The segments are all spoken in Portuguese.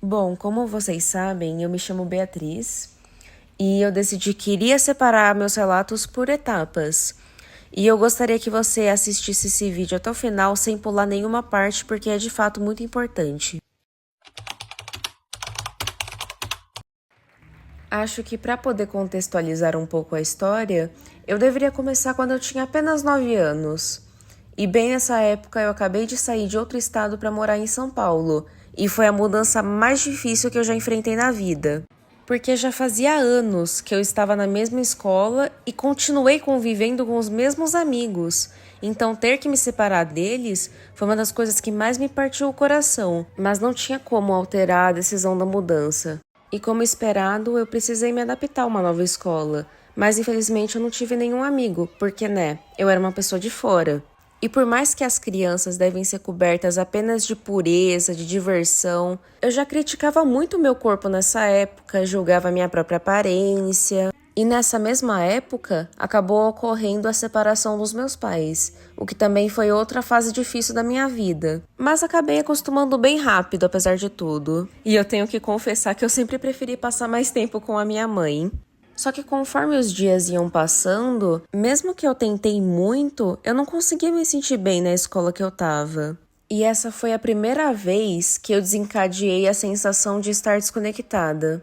Bom, como vocês sabem, eu me chamo Beatriz e eu decidi que iria separar meus relatos por etapas. E eu gostaria que você assistisse esse vídeo até o final sem pular nenhuma parte, porque é de fato muito importante. Acho que para poder contextualizar um pouco a história, eu deveria começar quando eu tinha apenas 9 anos. E bem nessa época eu acabei de sair de outro estado para morar em São Paulo, e foi a mudança mais difícil que eu já enfrentei na vida. Porque já fazia anos que eu estava na mesma escola e continuei convivendo com os mesmos amigos. Então ter que me separar deles foi uma das coisas que mais me partiu o coração, mas não tinha como alterar a decisão da mudança. E como esperado, eu precisei me adaptar a uma nova escola. Mas infelizmente eu não tive nenhum amigo, porque eu era uma pessoa de fora. E por mais que as crianças devem ser cobertas apenas de pureza, de diversão, eu já criticava muito meu corpo nessa época, julgava minha própria aparência. E nessa mesma época, acabou ocorrendo a separação dos meus pais, o que também foi outra fase difícil da minha vida. Mas acabei acostumando bem rápido, apesar de tudo. E eu tenho que confessar que eu sempre preferi passar mais tempo com a minha mãe. Só que conforme os dias iam passando, mesmo que eu tentei muito, eu não conseguia me sentir bem na escola que eu tava. E essa foi a primeira vez que eu desencadeei a sensação de estar desconectada.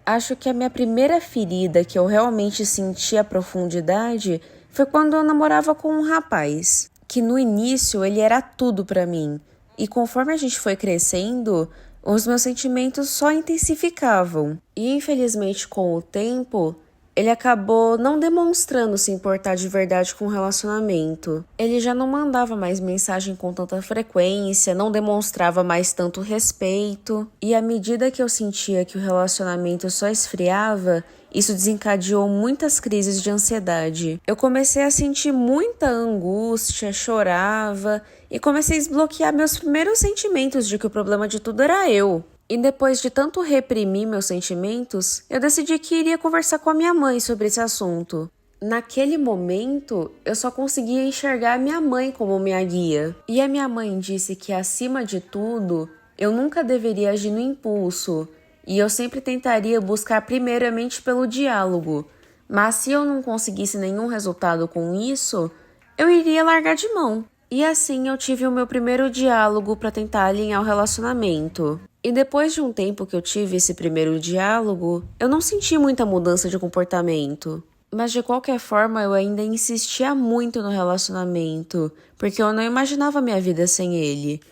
Acho que a minha primeira ferida que eu realmente senti a profundidade foi quando eu namorava com um rapaz, que no início ele era tudo pra mim. E conforme a gente foi crescendo, os meus sentimentos só intensificavam. E infelizmente com o tempo, ele acabou não demonstrando se importar de verdade com o relacionamento. Ele já não mandava mais mensagem com tanta frequência, não demonstrava mais tanto respeito. E à medida que eu sentia que o relacionamento só esfriava, isso desencadeou muitas crises de ansiedade. Eu comecei a sentir muita angústia, chorava e comecei a desbloquear meus primeiros sentimentos de que o problema de tudo era eu. E depois de tanto reprimir meus sentimentos, eu decidi que iria conversar com a minha mãe sobre esse assunto. Naquele momento, eu só conseguia enxergar a minha mãe como minha guia. E a minha mãe disse que, acima de tudo, eu nunca deveria agir no impulso. E eu sempre tentaria buscar primeiramente pelo diálogo. Mas se eu não conseguisse nenhum resultado com isso, eu iria largar de mão. E assim eu tive o meu primeiro diálogo para tentar alinhar o relacionamento. E depois de um tempo que eu tive esse primeiro diálogo, eu não senti muita mudança de comportamento. Mas de qualquer forma, eu ainda insistia muito no relacionamento, porque eu não imaginava minha vida sem ele.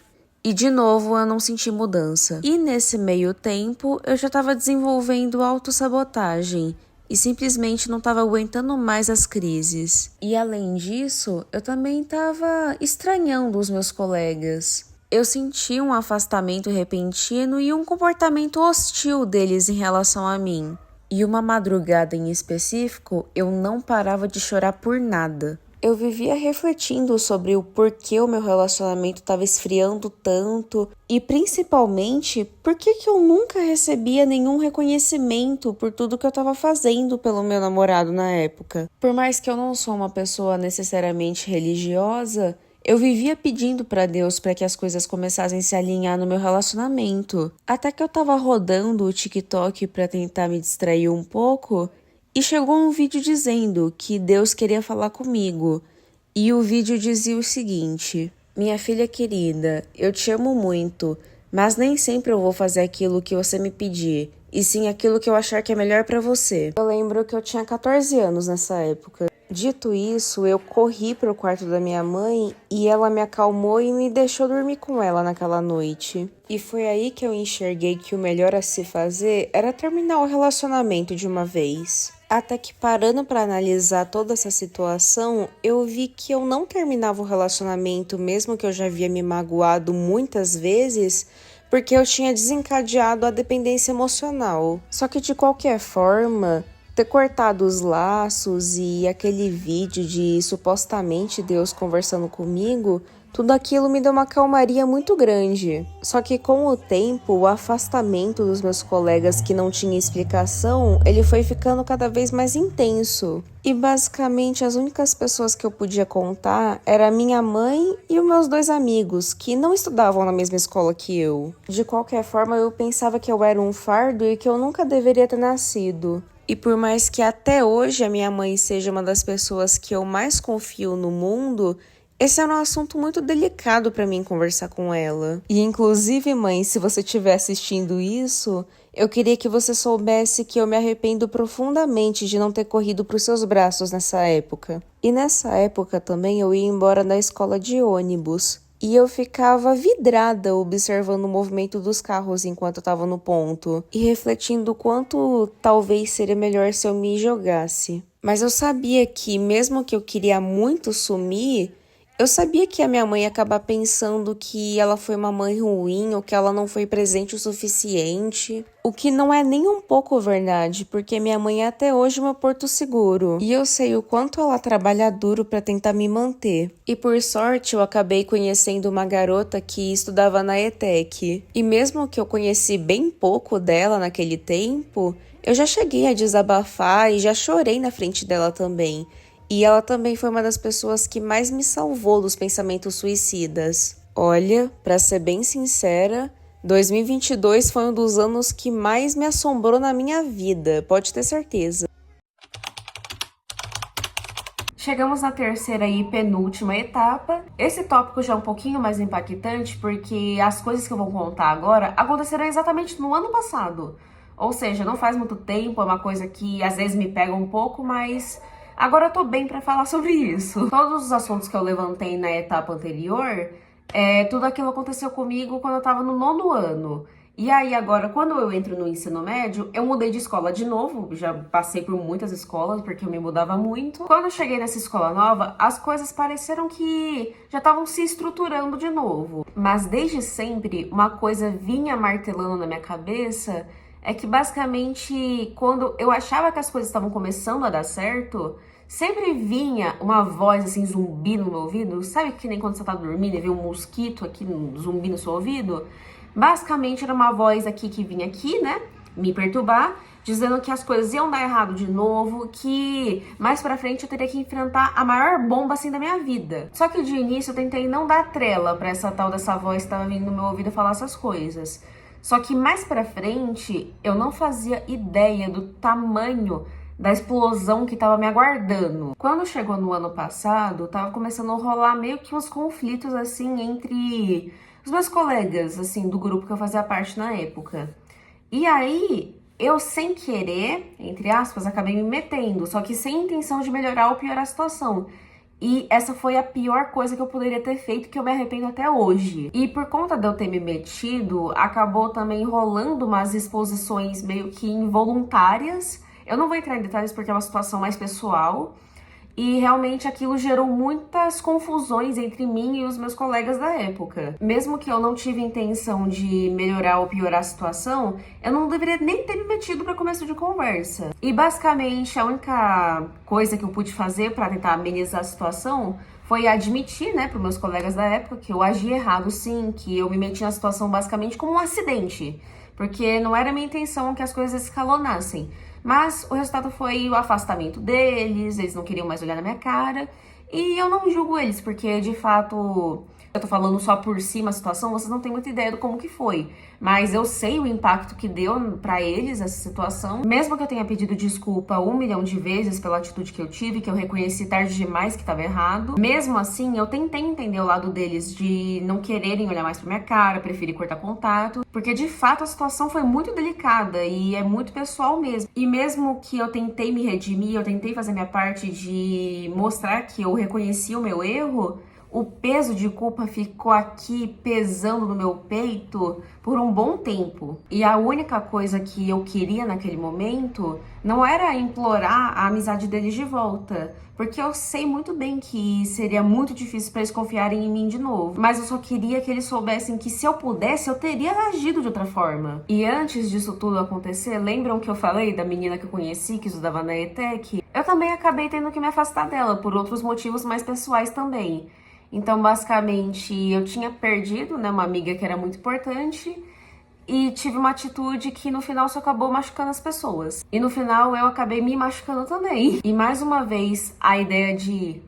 E de novo, eu não senti mudança. E nesse meio tempo, eu já estava desenvolvendo autossabotagem e simplesmente não estava aguentando mais as crises. E além disso, eu também estava estranhando os meus colegas. Eu senti um afastamento repentino e um comportamento hostil deles em relação a mim. E uma madrugada em específico, eu não parava de chorar por nada. Eu vivia refletindo sobre o porquê o meu relacionamento estava esfriando tanto e principalmente por que eu nunca recebia nenhum reconhecimento por tudo que eu estava fazendo pelo meu namorado na época. Por mais que eu não sou uma pessoa necessariamente religiosa, eu vivia pedindo para Deus para que as coisas começassem a se alinhar no meu relacionamento. Até que eu tava rodando o TikTok para tentar me distrair um pouco e chegou um vídeo dizendo que Deus queria falar comigo. E o vídeo dizia o seguinte: minha filha querida, eu te amo muito, mas nem sempre eu vou fazer aquilo que você me pedir, e sim aquilo que eu achar que é melhor para você. Eu lembro que eu tinha 14 anos nessa época. Dito isso, eu corri para o quarto da minha mãe e ela me acalmou e me deixou dormir com ela naquela noite. E foi aí que eu enxerguei que o melhor a se fazer era terminar o relacionamento de uma vez. Até que, parando para analisar toda essa situação, eu vi que eu não terminava o relacionamento, mesmo que eu já havia me magoado muitas vezes, porque eu tinha desencadeado a dependência emocional. Só que de qualquer forma, ter cortado os laços e aquele vídeo de supostamente Deus conversando comigo Tudo aquilo me deu uma calmaria muito grande. Só que com o tempo, o afastamento dos meus colegas que não tinha explicação, ele foi ficando cada vez mais intenso. E basicamente as únicas pessoas que eu podia contar era minha mãe e os meus 2 amigos, que não estudavam na mesma escola que eu. De qualquer forma, eu pensava que eu era um fardo e que eu nunca deveria ter nascido. E por mais que até hoje a minha mãe seja uma das pessoas que eu mais confio no mundo, esse é um assunto muito delicado para mim conversar com ela. E inclusive, mãe, se você estiver assistindo isso, eu queria que você soubesse que eu me arrependo profundamente de não ter corrido para os seus braços nessa época. E nessa época também eu ia embora da escola de ônibus. E eu ficava vidrada observando o movimento dos carros enquanto eu estava no ponto e refletindo o quanto talvez seria melhor se eu me jogasse. Mas eu sabia que, mesmo que eu queria muito sumir, eu sabia que a minha mãe ia acabar pensando que ela foi uma mãe ruim ou que ela não foi presente o suficiente. O que não é nem um pouco verdade, porque minha mãe é até hoje meu porto seguro. E eu sei o quanto ela trabalha duro para tentar me manter. E por sorte eu acabei conhecendo uma garota que estudava na ETEC. E mesmo que eu conheci bem pouco dela naquele tempo, eu já cheguei a desabafar e já chorei na frente dela também. E ela também foi uma das pessoas que mais me salvou dos pensamentos suicidas. Olha, pra ser bem sincera, 2022 foi um dos anos que mais me assombrou na minha vida, pode ter certeza. Chegamos na terceira e penúltima etapa. Esse tópico já é um pouquinho mais impactante porque as coisas que eu vou contar agora aconteceram exatamente no ano passado. Ou seja, não faz muito tempo, é uma coisa que às vezes me pega um pouco, mas agora eu tô bem pra falar sobre isso. Todos os assuntos que eu levantei na etapa anterior, tudo aquilo aconteceu comigo quando eu tava no 9º ano. E aí agora, quando eu entro no ensino médio, eu mudei de escola de novo, já passei por muitas escolas, porque eu me mudava muito. Quando eu cheguei nessa escola nova, as coisas pareceram que já estavam se estruturando de novo. Mas desde sempre, uma coisa vinha martelando na minha cabeça, é que basicamente, quando eu achava que as coisas estavam começando a dar certo, sempre vinha uma voz assim, zumbi no meu ouvido. Sabe que nem quando você tá dormindo e vê um mosquito aqui, zumbi no seu ouvido? Basicamente era uma voz aqui que vinha aqui, né, me perturbar, dizendo que as coisas iam dar errado de novo, que mais pra frente eu teria que enfrentar a maior bomba assim da minha vida. Só que de início eu tentei não dar trela pra essa tal dessa voz que tava vindo no meu ouvido falar essas coisas. Só que mais pra frente, eu não fazia ideia do tamanho da explosão que tava me aguardando. Quando chegou no ano passado, tava começando a rolar meio que uns conflitos, assim, entre os meus colegas, assim, do grupo que eu fazia parte na época. E aí, eu sem querer, entre aspas, acabei me metendo, só que sem intenção de melhorar ou piorar a situação. E essa foi a pior coisa que eu poderia ter feito, que eu me arrependo até hoje. E por conta de eu ter me metido, acabou também rolando umas exposições meio que involuntárias. Eu não vou entrar em detalhes porque é uma situação mais pessoal. E realmente aquilo gerou muitas confusões entre mim e os meus colegas da época. Mesmo que eu não tive intenção de melhorar ou piorar a situação, eu não deveria nem ter me metido para começo de conversa. E basicamente a única coisa que eu pude fazer para tentar amenizar a situação foi admitir, né, para os meus colegas da época que eu agi errado sim, que eu me meti na situação basicamente como um acidente. Porque não era minha intenção que as coisas escalonassem. Mas o resultado foi o afastamento deles, eles não queriam mais olhar na minha cara. E eu não julgo eles, porque de fato, eu tô falando só por cima a situação, vocês não têm muita ideia do como que foi. Mas eu sei o impacto que deu pra eles essa situação. Mesmo que eu tenha pedido desculpa 1 milhão de vezes pela atitude que eu tive, que eu reconheci tarde demais que tava errado. Mesmo assim, eu tentei entender o lado deles de não quererem olhar mais pra minha cara, preferir cortar contato. Porque de fato a situação foi muito delicada e é muito pessoal mesmo. E mesmo que eu tentei me redimir, eu tentei fazer minha parte de mostrar que eu reconheci o meu erro, o peso de culpa ficou aqui pesando no meu peito por um bom tempo. E a única coisa que eu queria naquele momento não era implorar a amizade deles de volta, porque eu sei muito bem que seria muito difícil para eles confiarem em mim de novo. Mas eu só queria que eles soubessem que se eu pudesse, eu teria agido de outra forma. E antes disso tudo acontecer, lembram que eu falei da menina que eu conheci, que estudava na ETEC? Eu também acabei tendo que me afastar dela, por outros motivos mais pessoais também. Então, basicamente, eu tinha perdido, né, uma amiga que era muito importante e tive uma atitude que no final só acabou machucando as pessoas. E no final eu acabei me machucando também. E mais uma vez, a ideia de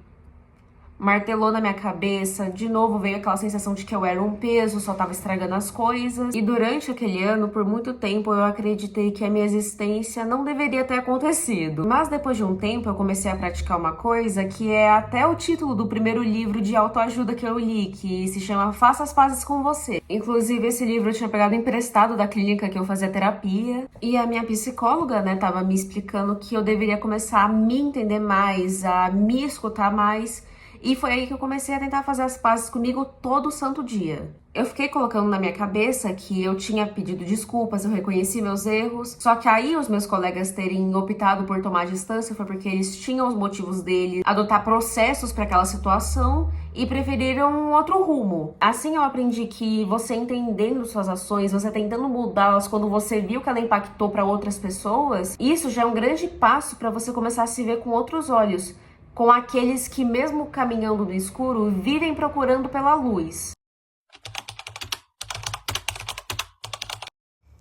martelou na minha cabeça, de novo veio aquela sensação de que eu era um peso, só tava estragando as coisas. E durante aquele ano, por muito tempo, eu acreditei que a minha existência não deveria ter acontecido. Mas depois de um tempo, eu comecei a praticar uma coisa que é até o título do primeiro livro de autoajuda que eu li, que se chama Faça as Pazes com Você. Inclusive, esse livro eu tinha pegado emprestado da clínica que eu fazia terapia. E a minha psicóloga, né, tava me explicando que eu deveria começar a me entender mais, a me escutar mais. E foi aí que eu comecei a tentar fazer as pazes comigo todo santo dia. Eu fiquei colocando na minha cabeça que eu tinha pedido desculpas, eu reconheci meus erros. Só que aí os meus colegas terem optado por tomar distância foi porque eles tinham os motivos deles, adotar processos para aquela situação e preferiram um outro rumo. Assim eu aprendi que você entendendo suas ações, você tentando mudá-las quando você viu que ela impactou para outras pessoas, isso já é um grande passo para você começar a se ver com outros olhos, com aqueles que, mesmo caminhando no escuro, vivem procurando pela luz.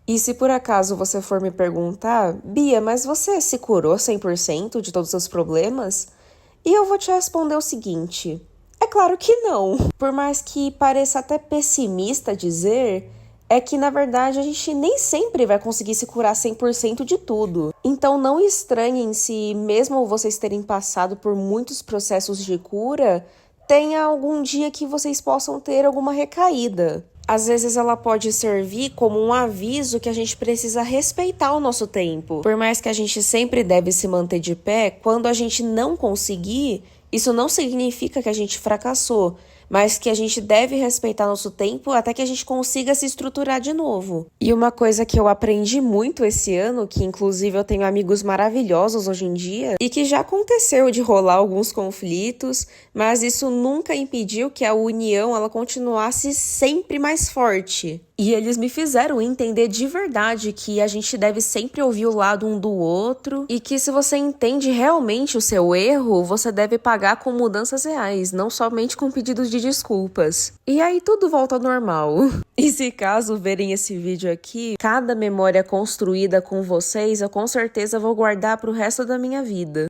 E se por acaso você for me perguntar, Bia, mas você se curou 100% de todos os seus problemas? E eu vou te responder o seguinte: é claro que não. Por mais que pareça até pessimista dizer, é que na verdade a gente nem sempre vai conseguir se curar 100% de tudo. Então não estranhem se, mesmo vocês terem passado por muitos processos de cura, tenha algum dia que vocês possam ter alguma recaída. Às vezes ela pode servir como um aviso que a gente precisa respeitar o nosso tempo. Por mais que a gente sempre deve se manter de pé, quando a gente não conseguir, isso não significa que a gente fracassou, mas que a gente deve respeitar nosso tempo até que a gente consiga se estruturar de novo. E uma coisa que eu aprendi muito esse ano, que inclusive eu tenho amigos maravilhosos hoje em dia, e que já aconteceu de rolar alguns conflitos, mas isso nunca impediu que a união ela continuasse sempre mais forte. E eles me fizeram entender de verdade que a gente deve sempre ouvir o lado um do outro e que se você entende realmente o seu erro, você deve pagar com mudanças reais, não somente com pedidos de desculpas. E aí tudo volta ao normal. E se caso verem esse vídeo aqui, cada memória construída com vocês, eu com certeza vou guardar pro resto da minha vida.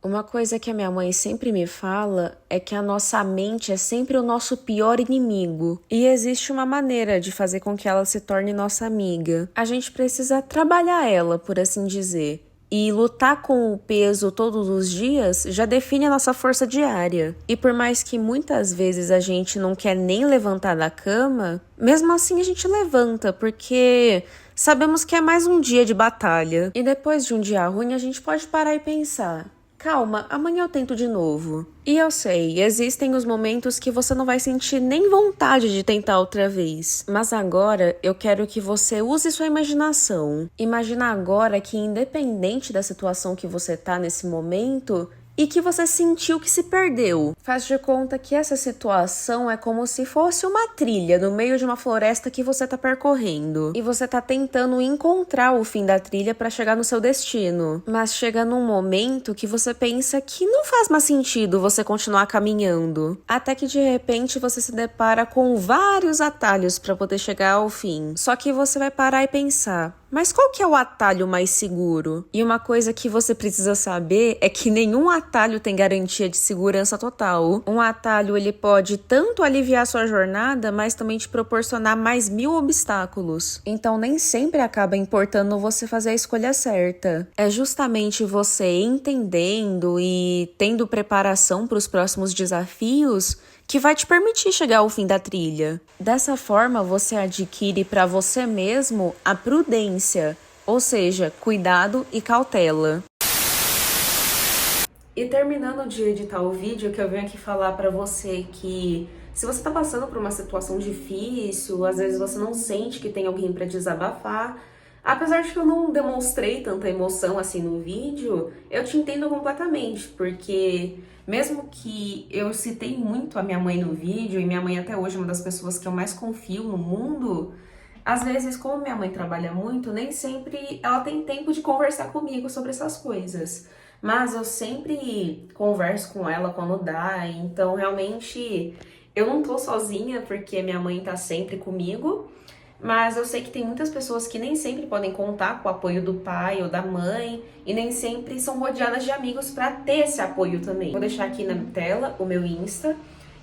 Uma coisa que a minha mãe sempre me fala é que a nossa mente é sempre o nosso pior inimigo. E existe uma maneira de fazer com que ela se torne nossa amiga. A gente precisa trabalhar ela, por assim dizer. E lutar com o peso todos os dias já define a nossa força diária. E por mais que muitas vezes a gente não quer nem levantar da cama, mesmo assim a gente levanta, porque sabemos que é mais um dia de batalha. E depois de um dia ruim a gente pode parar e pensar: calma, amanhã eu tento de novo. E eu sei, existem os momentos que você não vai sentir nem vontade de tentar outra vez. Mas agora eu quero que você use sua imaginação. Imagina agora que, independente da situação que você tá nesse momento, e que você sentiu que se perdeu. Faz de conta que essa situação é como se fosse uma trilha no meio de uma floresta que você tá percorrendo. E você tá tentando encontrar o fim da trilha para chegar no seu destino. Mas chega num momento que você pensa que não faz mais sentido você continuar caminhando. Até que de repente você se depara com vários atalhos para poder chegar ao fim. Só que você vai parar e pensar: mas qual que é o atalho mais seguro? E uma coisa que você precisa saber é que nenhum atalho tem garantia de segurança total. Um atalho ele pode tanto aliviar sua jornada, mas também te proporcionar mais 1000 obstáculos. Então nem sempre acaba importando você fazer a escolha certa. É justamente você entendendo e tendo preparação para os próximos desafios que vai te permitir chegar ao fim da trilha. Dessa forma, você adquire para você mesmo a prudência, ou seja, cuidado e cautela. E terminando de editar o vídeo, que eu venho aqui falar para você que se você tá passando por uma situação difícil, às vezes você não sente que tem alguém para desabafar, apesar de que eu não demonstrei tanta emoção assim no vídeo, eu te entendo completamente, porque mesmo que eu citei muito a minha mãe no vídeo, e minha mãe até hoje é uma das pessoas que eu mais confio no mundo, às vezes, como minha mãe trabalha muito, nem sempre ela tem tempo de conversar comigo sobre essas coisas. mas eu sempre converso com ela quando dá, então realmente eu não tô sozinha porque minha mãe tá sempre comigo. Mas eu sei que tem muitas pessoas que nem sempre podem contar com o apoio do pai ou da mãe e nem sempre são rodeadas de amigos para ter esse apoio também. Vou deixar aqui na tela o meu Insta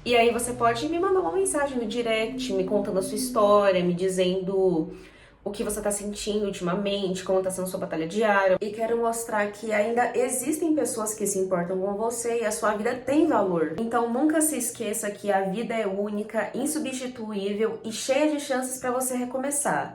e aí você pode me mandar uma mensagem no direct, me contando a sua história, me dizendo o que você tá sentindo ultimamente, como tá sendo sua batalha diária. E quero mostrar que ainda existem pessoas que se importam com você e a sua vida tem valor. Então nunca se esqueça que a vida é única, insubstituível e cheia de chances para você recomeçar.